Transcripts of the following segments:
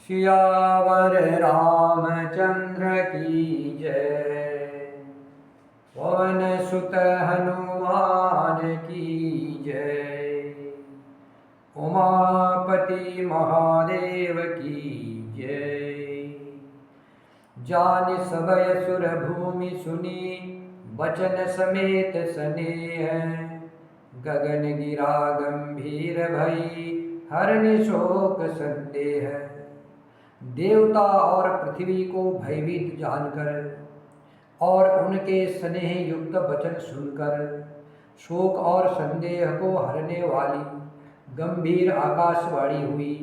सियावर रामचंद्र की जय। पवन सुत हनुमान की जय। उमापति महादेव की जय। जान सबय सुर भूमि सुनी, बचन समेत स्नेह। गगन गिरा गंभीर भई, हरनि शोक संदेह। देवता और पृथ्वी को भयभीत जानकर और उनके स्नेह युक्त वचन सुनकर शोक और संदेह को हरने वाली गंभीर आकाशवाणी हुई।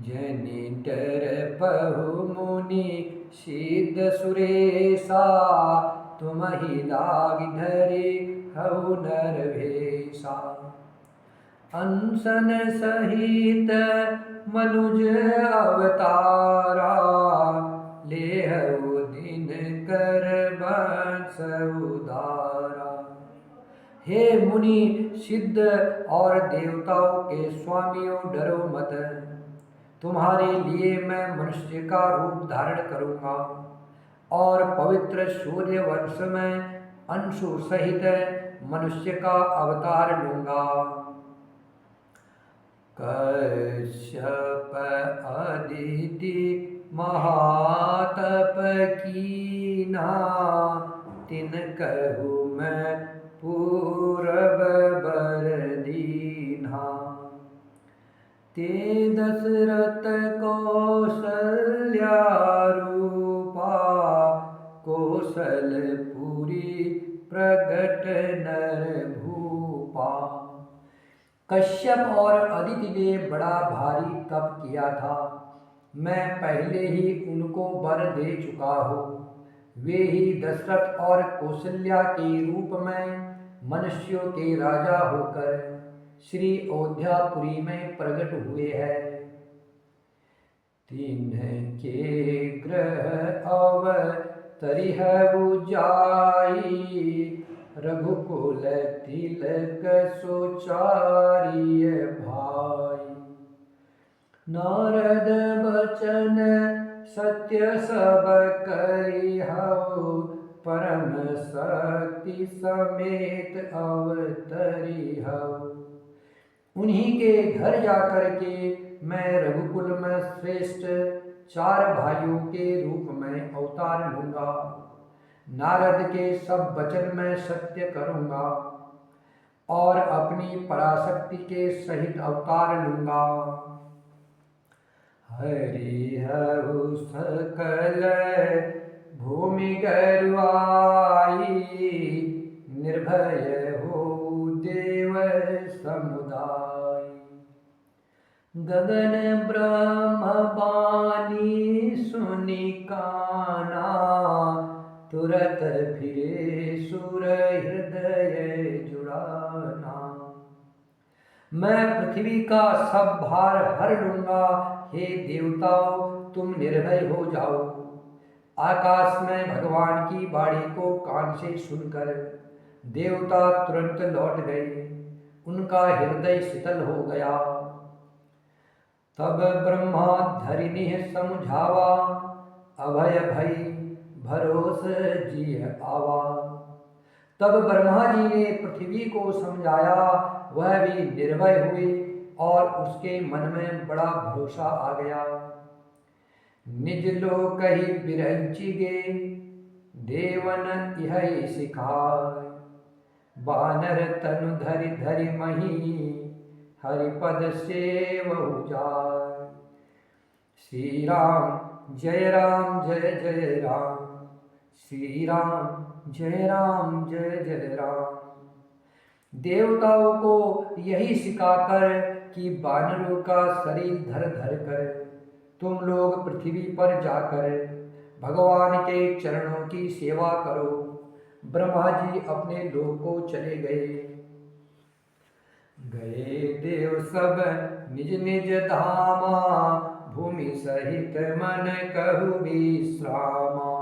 जनिटर पहु मुनि सिद्ध सुरेशा, तुमहि लाग धरि हऊ नर भेषा। अनशन सहित मनुज अवतारा, लेहऊ दिन कर बंस उदारा। हे मुनि सिद्ध और देवताओं के स्वामियों, डरो मत। तुम्हारे लिए मैं मनुष्य का रूप धारण करूंगा और पवित्र सूर्य वंश में अंशु सहित मनुष्य का अवतार लूंगा। कश्यप अदिति महातप कीना, तिन कहु मैं पूरब बर दीन्हा। ते दशरथ कौसल्या रूपा, कौशलपुरी प्रगट नर भूपा। कश्यप और अदिति ने बड़ा भारी तप किया था। मैं पहले ही उनको वर दे चुका हूँ। वे ही दशरथ और कौशल्या के रूप में मनुष्यों के राजा होकर श्री अयोध्यापुरी में प्रकट हुए हैं। तिनके ग्रह अवतरिहु जाई, रघुकुल तिलक सुचारिय भाई। नारद बचन सत्य सब करिहु, परम शक्ति समेत अवतरिहु। उन्हीं के घर जाकर के मैं रघुकुल में श्रेष्ठ 4 भाइयों के रूप में अवतार लूंगा। नारद के सब वचन में सत्य करूंगा और अपनी पराशक्ति के सहित अवतार लूंगा। हरिहु सकल भूमि गरुआई, निर्भय हो देव समुदाय। गगन ब्रह्म बानी सुनि काना, तुरत फिरे सुर हृदय जुड़ाना। मैं पृथ्वी का सब भार हर लूंगा। हे देवताओं, तुम निर्भय हो जाओ। आकाश में भगवान की वाणी को कान से सुनकर देवता तुरंत लौट गए। उनका हृदय शीतल हो गया। तब ब्रह्मा धरिनी समझावा, अभय भई भरोस जी आवा। तब ब्रह्मा जी ने पृथ्वी को समझाया। वह भी निर्भय हुई और उसके मन में बड़ा भरोसा आ गया। निज लोक ही बिरंची गे, देवन यह सिखाय। बानर तनु धरि धरि मही, हरिपद सेवहु जाय। श्री राम जय जय राम, श्री राम जय जय राम। देवताओं को यही सिखाकर कि बानरों का शरीर धर धर कर तुम लोग पृथ्वी पर जाकर भगवान के चरणों की सेवा करो, ब्रह्मा जी अपने लोक को चले गए। गए देव सब निज निज धामा, भूमि सहित मन कहु विश्रामा।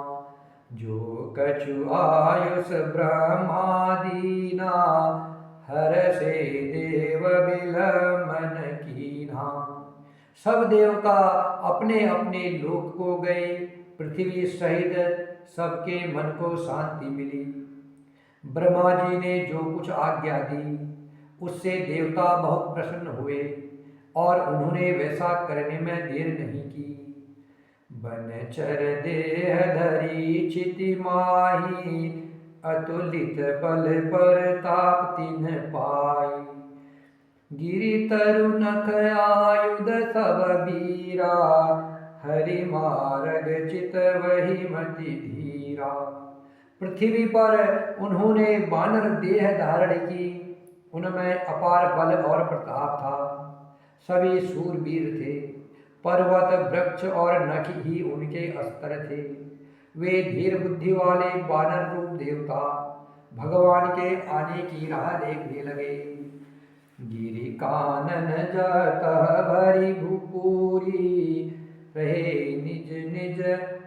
जो कछु आयुष ब्रह्मा दीना, हर से देव बिलमन कीन्हा। सब देवता अपने अपने लोक को गए। पृथ्वी सहित सबके मन को शांति मिली। ब्रह्मा जी ने जो कुछ आज्ञा दी उससे देवता बहुत प्रसन्न हुए और उन्होंने वैसा करने में देर नहीं की। बनचर देह धरी चिति माही, अतुलित बल पर ताप तिन्ह पाई। गिरि तरु नख आयुध सब बीरा, हरि मारग चित वही मति धीरा। पृथ्वी पर उन्होंने वानर देह धारण की। उनमें अपार बल और प्रताप था। सभी शूरवीर थे। पर्वत वृक्ष और नख ही उनके अस्त्र थे। वे धीर बुद्धि वाले वानर रूप देवता भगवान के आने की राह देखने लगे। गिरि कानन जत भरी भूपुरी, रहे निज निज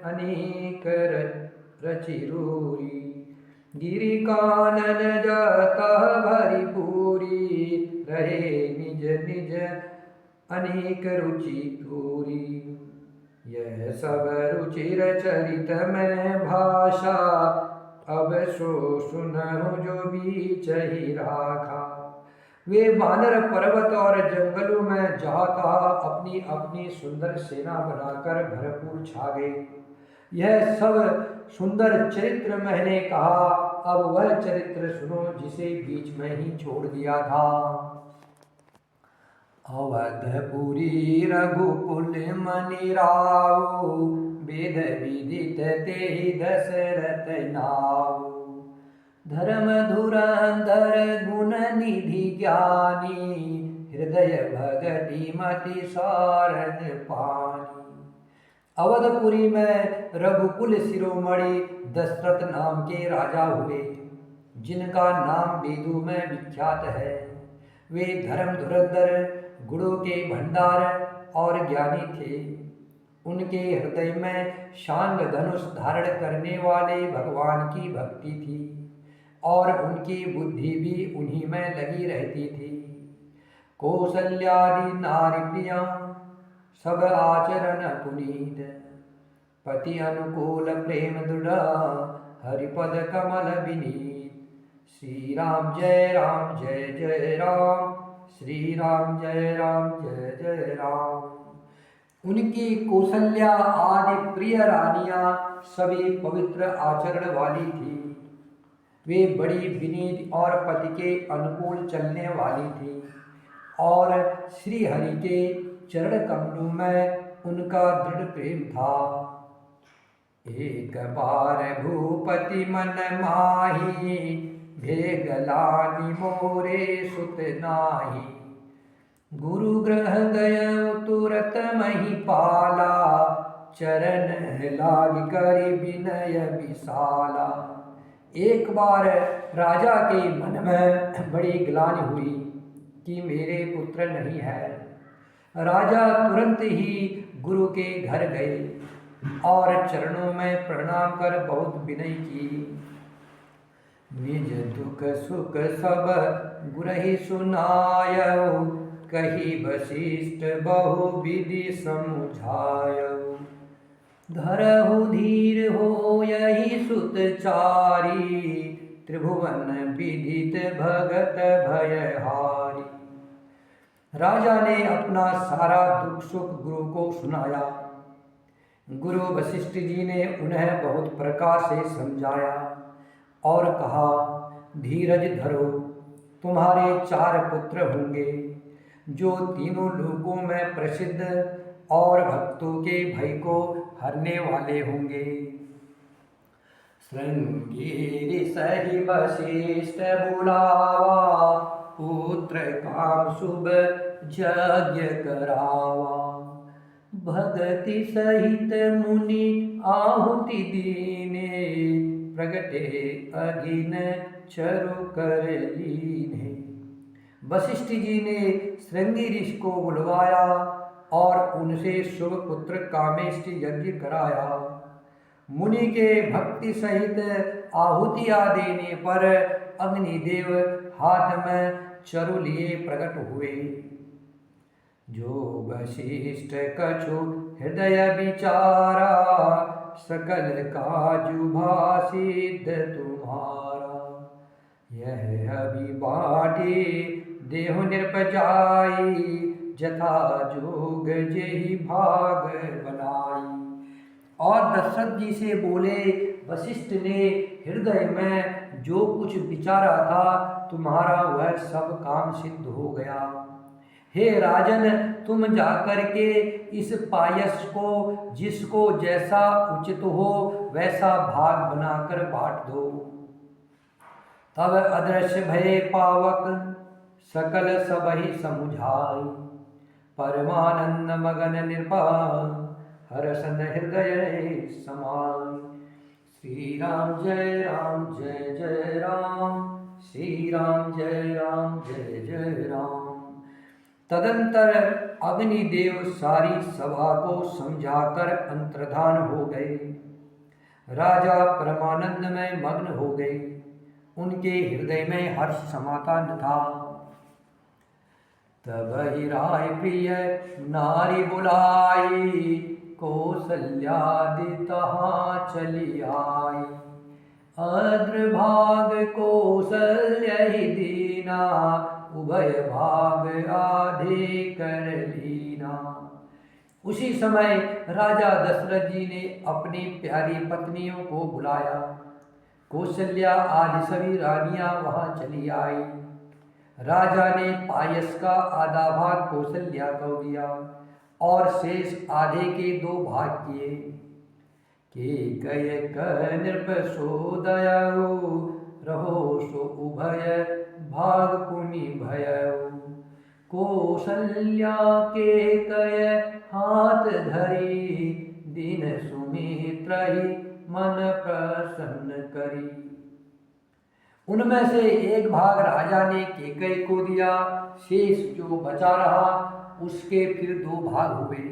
अनेक रचिरूरी। गिरि कानन जत भरी पूरी, रहे निज निज अनेक रुचि पूरी। यह सब रुचिर चरित में भाषा, अब सो सुनहु जो बीच ही राखा। वे वानर पर्वत और जंगलों में जहाँ तहाँ अपनी अपनी सुंदर सेना बनाकर भरपूर छा गए। यह सब सुंदर चरित्र मैंने कहा, अब वह चरित्र सुनो जिसे बीच में ही छोड़ दिया था। अवधपुरी रघुकुल मनि राउ, वेद विदित तेहि दशरथ नाउ। धर्म धुरंधर गुण निधि ज्ञानी, हृदय भगति मति सारन पानी। अवधपुरी में रघुकुल शिरोमणि दशरथ नाम के राजा हुए, जिनका नाम वेदों में विख्यात है। वे धर्म धुरंधर, गुणों के भंडार और ज्ञानी थे। उनके हृदय में शांग धनुष धारण करने वाले भगवान की भक्ति थी और उनकी बुद्धि भी उन्हीं में लगी रहती थी। कौसल्यादि नारी प्रिया, सब आचरण पुनीत। पति अनुकूल प्रेम दृढ़, हरिपद कमल विनीत। श्री राम जय जय राम, श्री राम जय जय राम। उनकी कौसल्या आदि प्रिय रानियां सभी पवित्र आचरण वाली थी। वे बड़ी विनीत और पति के अनुकूल चलने वाली थी और श्री हरि के चरण कमलों में उनका दृढ़ प्रेम था। एक बार भूपति मन माही, भेगलानि मोरे सुत नाही। गुरु ग्रह गय तुरत महिपाला, चरण लाग करि विनय विशाला। एक बार राजा के मन में बड़ी ग्लानि हुई कि मेरे पुत्र नहीं है। राजा तुरंत ही गुरु के घर गए और चरणों में प्रणाम कर बहुत विनय की। निज दुख सुख सब गुरहि सुनायउ, कही वशिष्ठ बहु विधि समुझायउ। धरहु धीर हो यही सुत चारी, त्रिभुवन विदित भगत भयहारी। राजा ने अपना सारा दुख सुख गुरु को सुनाया। गुरु वशिष्ठ जी ने उन्हें बहुत प्रकार से समझाया और कहा, धीरज धरो, तुम्हारे 4 पुत्र होंगे जो तीनों लोकों में प्रसिद्ध और भक्तों के भय को हरने वाले होंगे। श्रृंगी सही वशिष्ठ बुलावा, पुत्र काम शुभ यज्ञ करावा। भगति सहित मुनि आहुति दीने, प्रगटे अघिन चरु कर लीने। वशिष्ठ जी ने श्रृंगी ऋषि को बुलवाया और उनसे शुभ पुत्र कामेष्टि यज्ञ कराया। मुनि के भक्ति सहित आहुतियाँ देने पर अग्निदेव हाथ में चरु लिए प्रकट हुए। जो वशिष्ठ कछु हृदय विचारा, सकल काजु भासित तुम्हारा। यह अभी बाटी देहु निरपजाई, जथा जोग जेहि भाग बनाई। और दशरथ जी से बोले, वशिष्ठ ने हृदय में जो कुछ विचारा था, तुम्हारा वह सब काम सिद्ध हो गया। हे राजन, तुम जाकर के इस पायस को जिसको जैसा उचित हो वैसा भाग बनाकर बांट दो। तब अदृश्य भय पावक सकल सबहि समुझाई, परमानंद मगन निर्पा हरसन हृदय समाई। श्री राम जय जय राम, श्री राम जय जय राम। तदंतर अग्निदेव सारी सभा को समझाकर अंतर्धान हो गए। राजा परमानंद में मग्न हो गए, उनके हृदय में हर्ष समाता न था। तब ही राय प्रिय नारी बुलाई, कौसल्यादि तहाँ चली आई। अद्रभाग कौसल्य ही दीना, उभय भाग आधे कर लीना। उसी समय राजा दशरथ जी ने अपनी प्यारी पत्नियों को बुलाया। कौशल्या आदि सभी रानियां वहां चली आई। राजा ने पायस का आधा भाग कौशल्या को दिया और शेष आधे के 2 भाग किए। के कय नृप सो दयाऊ, रहो सो उभय भाग पुनि भयऊ। कौशल्या के कय हाथ धरी, दीन सुमित्र ही मन प्रसन्न करी। उनमें से एक भाग राजा ने केकई को दिया, शेष जो बचा रहा उसके फिर 2 भाग हुए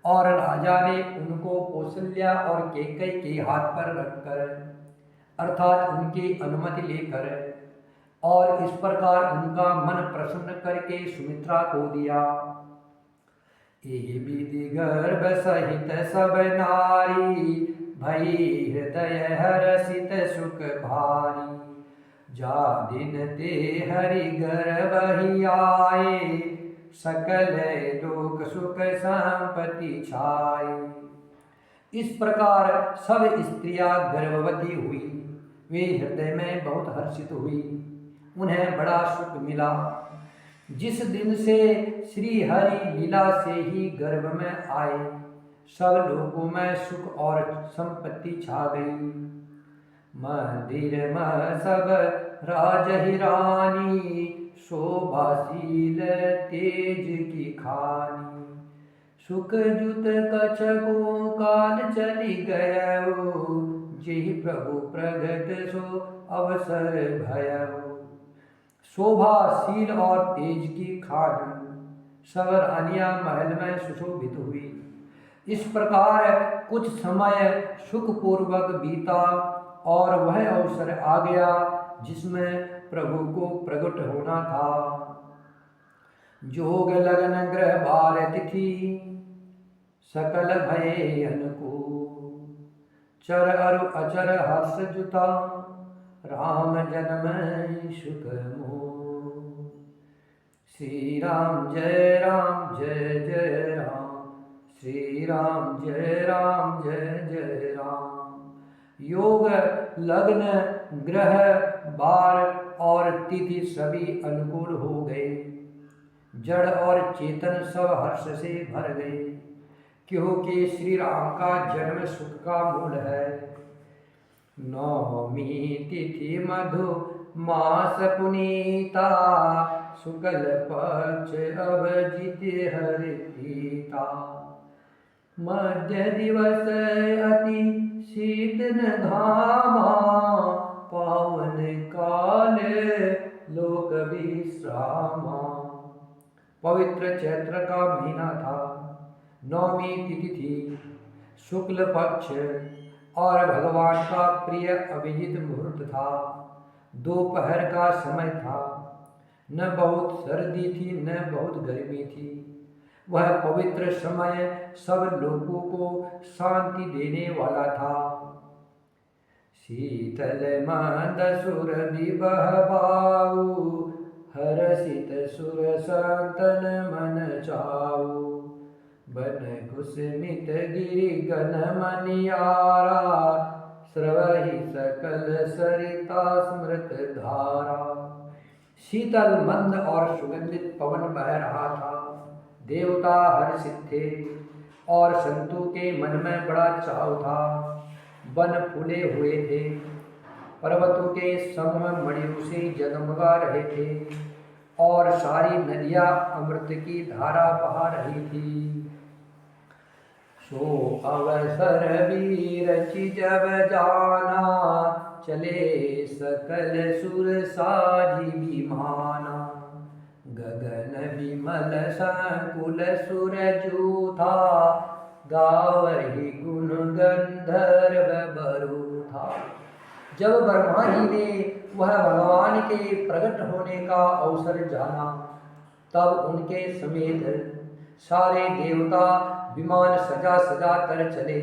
और राजा ने उनको कौशल्या और केकई के हाथ पर रखकर, अर्थात उनकी अनुमति लेकर और इस प्रकार उनका मन प्रसन्न करके सुमित्रा को दिया। विधि गर्भ सहित सब नारी, भई हृदय हर्षित सुख भारी। जा दिन ते हरि गर्भ ही आए, सकल लोक सुख संपत्ति छाए। इस प्रकार सब स्त्रियां गर्भवती हुई, वे हृदय में बहुत हर्षित हुई, उन्हें बड़ा सुख मिला। जिस दिन से श्री हरि लीला से ही गर्भ में आए, सब लोगों में सुख और संपत्ति छा गई। मंदिर में सब राज ही रानी, शोभाशील तेज की खानी। सुख जुत कछको काल चली गयो, जेहि प्रभु प्रगट सो अवसर भयो। शोभाशील और तेज की खान सब रानियां महल में सुशोभित हुई। इस प्रकार कुछ समय सुखपूर्वक बीता और वह अवसर आ गया जिसमें प्रभु को प्रकट होना था। जोग लगन ग्रह बार तिथि, सकल भय अनुकूल। चर अरु अचर हर्ष जुता, राम जन्म सुख मोह। श्री राम जय जय राम, श्री राम जय जय राम। योग लग्न ग्रह बार और तिथि सभी अनुकूल हो गए। जड़ और चेतन सब हर्ष से भर गए, क्योंकि श्री राम का जन्म सुख का मूल है। नवमी तिथि मधु मास पुनीता, शुक्ल पक्ष अभिजित हरि प्रीता। मध्य दिवस अति शीत न घामा, पावन काल लोक विश्रामा। पवित्र चैत्र का महीना था, नवमी तिथि थी, शुक्ल पक्ष और भगवान का प्रिय अभिजित मुहूर्त था। दोपहर का समय था, न बहुत सर्दी थी न बहुत गर्मी थी, वह पवित्र समय सब लोगों को शांति देने वाला था। शीतल मंद सुर विबहबाऊ, हरसित सुर संतन मन चाऊ। बन कुसमित गिरि गन मनियारा, स्रवहि सकल सरिता स्मृत धारा। शीतल मंद और सुगंधित पवन बह रहा था। देवता हर्षित थे और संतों के मन में बड़ा चाव था। वन फूले हुए थे, पर्वतों के समूह मणियों से जगमगा रहे थे और सारी नदियां अमृत की धारा बहा रही थी। सो अवसर वीर जब जाना, चले सकल सुर साजी विमाना। गगन विमल संकुल सुर जूथा, गावहि गुण गंधर्व बरू था। जब ब्रह्मा जी ने वह भगवान के प्रकट होने का अवसर जाना, तब उनके समेत सारे देवता विमान सजा सजा कर चले।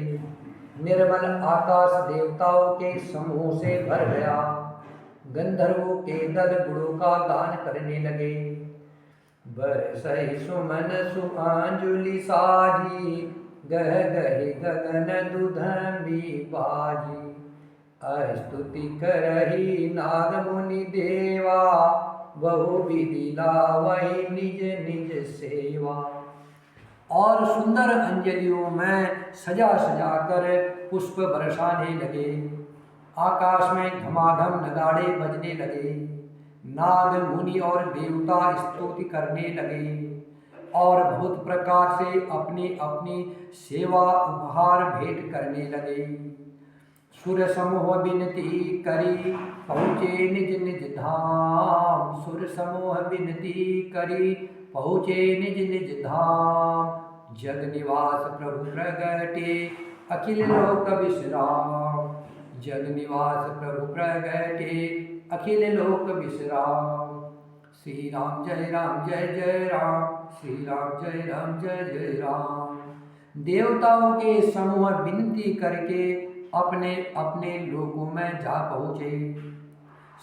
निर्मल आकाश देवताओं के समूह से भर गया। गंधर्वों के दल गुणों का गान करने लगे। बरसहि सुमन सुआंजुलि साजी, गह गहि गगन दुधंबी बाजी। स्तुति करहि नाग मुनि देवा, बहु विधि लावहि निज निज सेवा। और सुंदर अंजलियों में सजा सजा कर पुष्प बरसाने लगे। आकाश में धमाधम नगाड़े बजने लगे। नाग मुनि और देवता स्तुति करने लगे और बहुत प्रकार से अपनी अपनी सेवा उपहार भेंट करने लगे। सुर समूह विनती करी पहुँचे निज निज धाम। सुर समूह विनती करी पहुँचे निज निज धाम। जग निवास प्रभु प्रगटे अखिल लोक विश्राम। जग निवास प्रभु प्रगटे अखिल लोक विश्राम। श्री राम जय जय राम। श्री राम जय जय राम। देवताओं के समूह विनती करके अपने अपने लोकों में जा पहुँचे।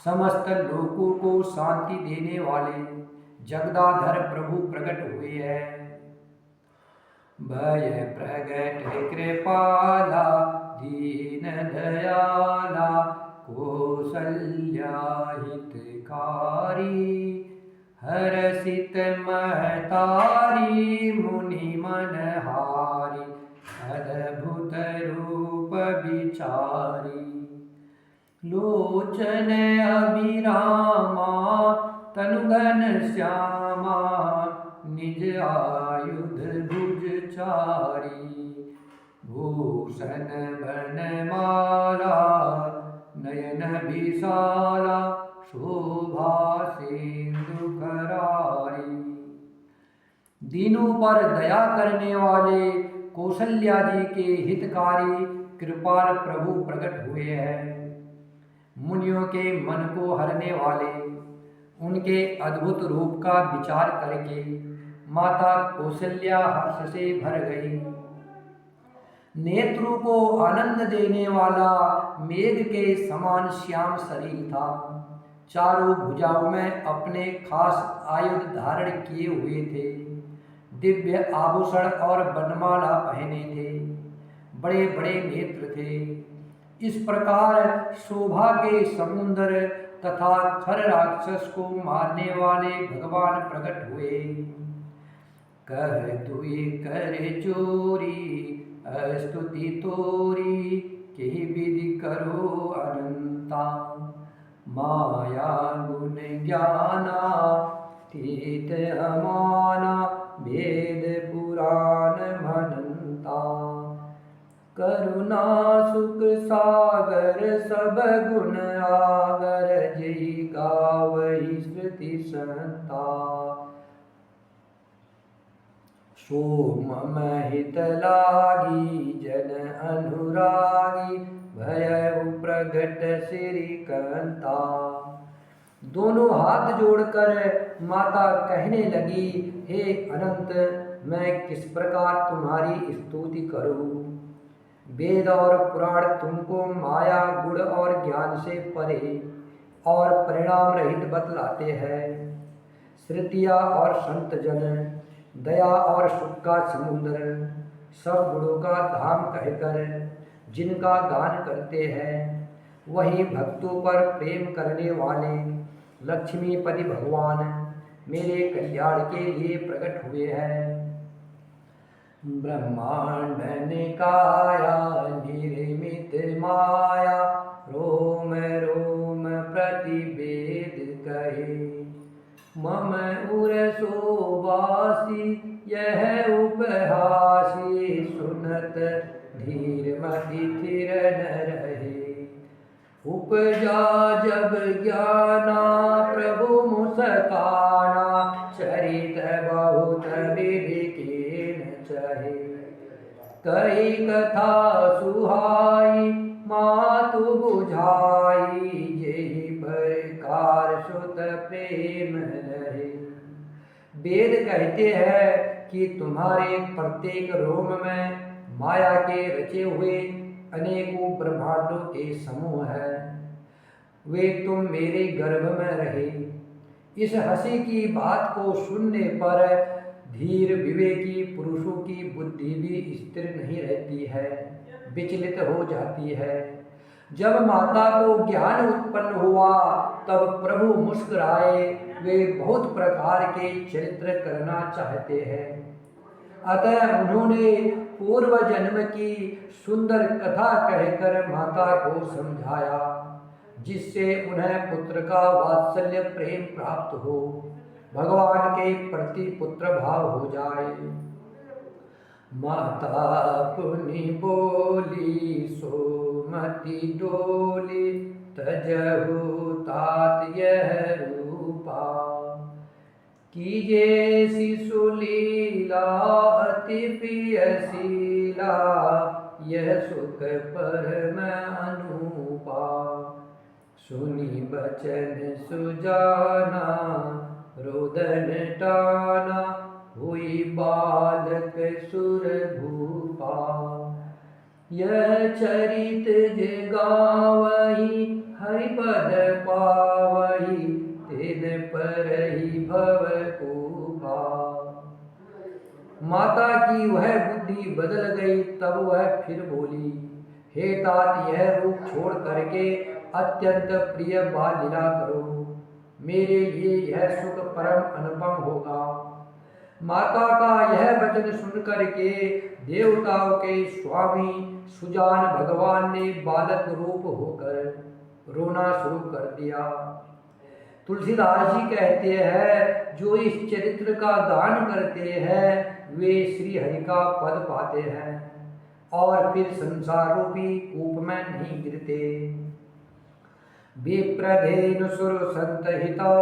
समस्त लोकों को शांति देने वाले जगदाधर प्रभु प्रकट हुए हैं। भय प्रगट कृपाला दीन दयाला, कौसल्या हितकारी। हरसित महतारी मुनि मनहारी, अद्भुत रूप विचारी। लोचन अभिरामा तनुघन श्यामा, निज आयुध भुज चारी। भूषण बनमाला नयन विशाला, शोभा सिंधु करारी। दीनों पर दया करने वाले कौशल्या जी के हितकारी कृपाल प्रभु प्रकट हुए हैं। मुनियों के मन को हरने वाले उनके अद्भुत रूप का विचार करके माता कौशल्या हर्ष से भर गई। नेत्रों को आनंद देने वाला मेघ के समान श्याम शरीर था। चारों भुजाओं में अपने खास आयुध धारण किए हुए थे। दिव्य आभूषण और बनमाला पहने थे। बड़े बड़े नेत्र थे। इस प्रकार शोभा के समुद्र तथा खर राक्षस को मारने वाले भगवान प्रकट हुए। कर दुई कर चोरी स्तुति तोरी, के विधि करो अनंता। माया गुण ज्ञाना तीत अमाना, वेद पुराण मनंता। करुणा सुख सागर सब गुण आगर, जय गावहि श्रुति संता। सोम महित लागी जन अनुरागी, भयउ प्रगट श्री कंता। दोनों हाथ जोड़कर माता कहने लगी, हे अनंत मैं किस प्रकार तुम्हारी स्तुति करूं। वेद और पुराण तुमको माया गुण और ज्ञान से परे और परिणाम रहित बतलाते हैं। श्रुतियाँ और संत जन दया और सुख का समुद्र सब गुणों का धाम कहकर जिनका गान करते हैं, वही भक्तों पर प्रेम करने वाले लक्ष्मीपति भगवान मेरे कल्याण के लिए प्रकट हुए हैं। ब्रह्मांड निकाया निर्मित माया, रोम रोम प्रतिवेद कहे। मम उर सोबासी यह उपहासी, सुनत धीर मति थिर न रहे। उपजा जब ज्ञाना प्रभु मुस्काना, चरित बहुत विधि के न चहे। कही कथा सुहाई मातु बुझाई, यही प्रकार सुत प्रेम रहे। वेद कहते हैं कि तुम्हारे प्रत्येक रोम में माया के रचे हुए अनेकों ब्रह्मांडों के समूह हैं। वे तुम मेरे गर्भ में रहे। इस हंसी की बात को सुनने पर धीर विवेकी पुरुषों की बुद्धि भी स्थिर नहीं रहती है, विचलित हो जाती है। जब माता को ज्ञान उत्पन्न हुआ तब प्रभु मुस्कुराए। वे बहुत प्रकार के चरित्र करना चाहते हैं, अतः उन्होंने पूर्व जन्म की सुंदर कथा कहकर माता को समझाया, जिससे उन्हें पुत्र का वात्सल्य प्रेम प्राप्त हो, भगवान के प्रति पुत्र भाव हो जाए। माता पुनि बोली सोमति डोली, तजहु तात यह रूपा। कीजे शिशु लीला अति प्रिय शीला, यह सुख परम अनुपा। सुनी बचन सुजाना रोदन टाना, हुई बालक सुर भूपा। यह चरित जे गावही हरिपद पावही, तिन पर ही भव कूपा। माता की वह बुद्धि बदल गई, तब वह फिर बोली, हे तात यह रूप छोड़ करके अत्यंत प्रिय बाल लीला करो, मेरे लिए यह सुख परम अनुपम होगा। माता का यह वचन सुन करके देवताओं के स्वामी सुजान भगवान ने बालक रूप होकर रोना शुरू कर दिया। तुलसीदास जी कहते हैं, जो इस चरित्र का गान करते हैं वे श्री हरि का पद पाते हैं और फिर संसार रूपी कूप में नहीं गिरते। विप्रधेनु सुर संत हिता,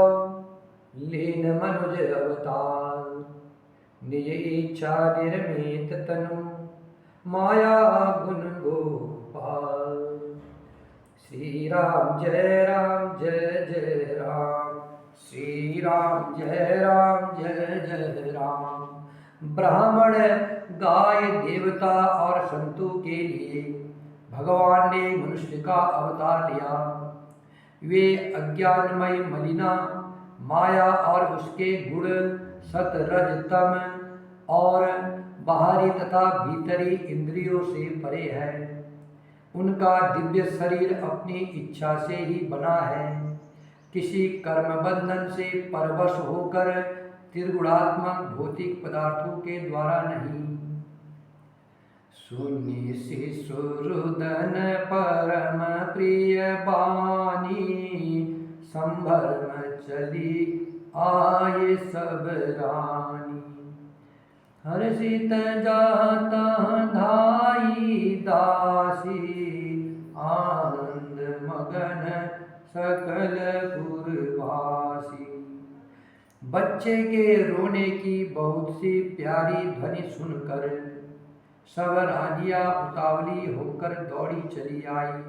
लीन मनुज अवतार। निज इच्छा निर्मित तनु, माया गुण गोपाल। श्री राम जय जय राम, श्री राम जय जय राम। ब्राह्मण गाय देवता और संतों के लिए भगवान ने मनुष्य का अवतार लिया। वे अज्ञानमय मलिना माया और उसके गुण सत रज तम और बाहरी तथा भीतरी इंद्रियों से परे है। उनका दिव्य शरीर अपनी इच्छा से ही बना है, किसी कर्म बंधन से परवश होकर त्रिगुणात्मक भौतिक पदार्थों के द्वारा नहीं। सुनि शिशुरुदन परम प्रिय बानी, संभरम चली आए सब रानी। हर्षित जाता धाई दासी, आनंद मगन सकल पुरवासी। बच्चे के रोने की बहुत सी प्यारी ध्वनि सुनकर सब रानियां उतावली होकर दौड़ी चली आई।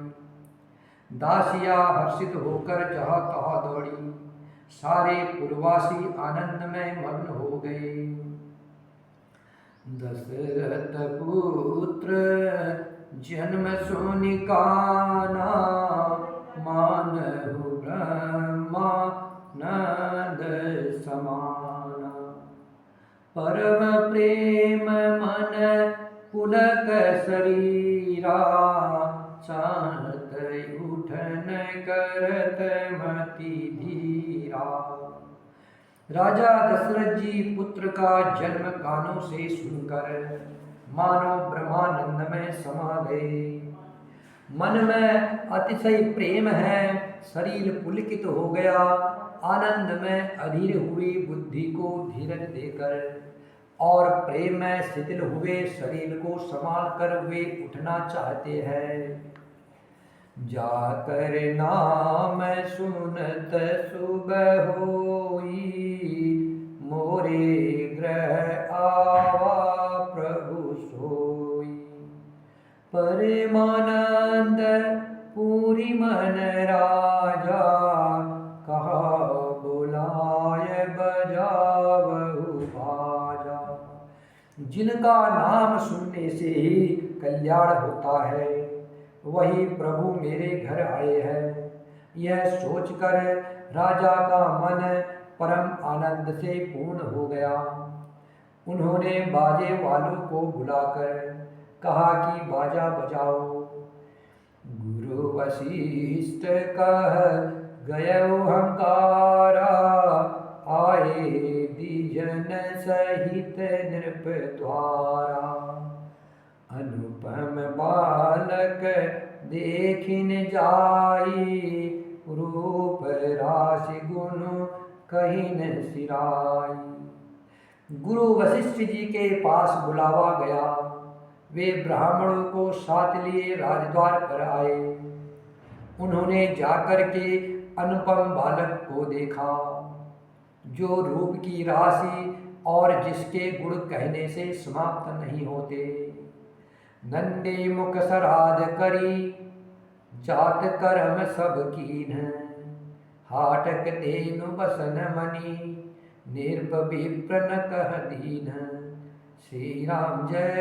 दासियां हर्षित होकर जहाँ तहाँ दौड़ी। सारे पुरवासी आनंद में मग्न हो गए। दशरथ पुत्र जन्म सुनिकाना, मानहु ब्रह्मानंद समाना। परम प्रेम मन पुलक शरीरा, चाहत उठन करत मति धीरा। राजा दशरथ जी पुत्र का जन्म कानों से सुनकर मानो ब्रह्मानंद में समा गए। मन में अतिशय प्रेम है, शरीर पुलकित हो गया। आनंद में अधीर हुई बुद्धि को धीरज देकर और प्रेम में शिथिल हुए शरीर को संभाल कर वे उठना चाहते हैं। जाकर नाम सुनत सुबह होई, मोरे ग्रह आवा प्रभु सोई। परमानंद पूरी मन राजा, कहा बुलाय बजावहु बाजा। जिनका नाम सुनने से ही कल्याण होता है, वही प्रभु मेरे घर आए हैं। यह सोचकर राजा का मन परम आनंद से पूर्ण हो गया। उन्होंने बाजे वालों को बुलाकर कहा कि बाजा बजाओ। गुरु वशिष्ठ कह गयो हंकारा, आए द्विजन सहित नृप द्वारा। अनुपम बालक देखिन जाई, रूप राशि गुण कहिन सिराई। गुरु वशिष्ठ जी के पास बुलावा गया। वे ब्राह्मणों को साथ लिए राजद्वार पर आए। उन्होंने जाकर के अनुपम बालक को देखा, जो रूप की राशि और जिसके गुण कहने से समाप्त नहीं होते। नंदे मुख सराध करी, जात कर्म सब कीन। हाटक देनु बसन मनी, निर्भ विप्र न कह दीन। श्री राम जय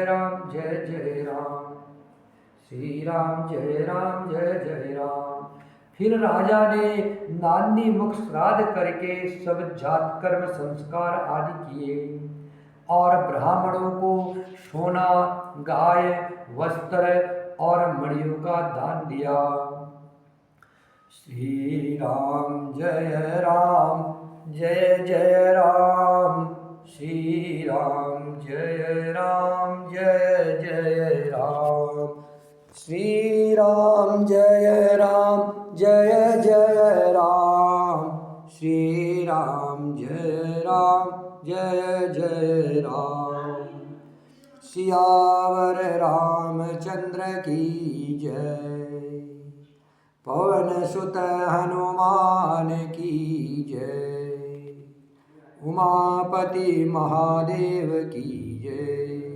जय राम, श्री राम जय जय राम। फिर राजा ने नांदी मुख श्राद्ध करके सब जात कर्म संस्कार आदि किए और ब्राह्मणों को सोना, गाय, वस्त्र और मणियों का दान दिया। श्री राम जय जय राम, श्री राम जय जय राम। श्री राम जय जय राम, श्री राम जय जय राम। सियावर रामचंद्र की जय, पवन सुत हनुमान की जय, उमापति महादेव की जय।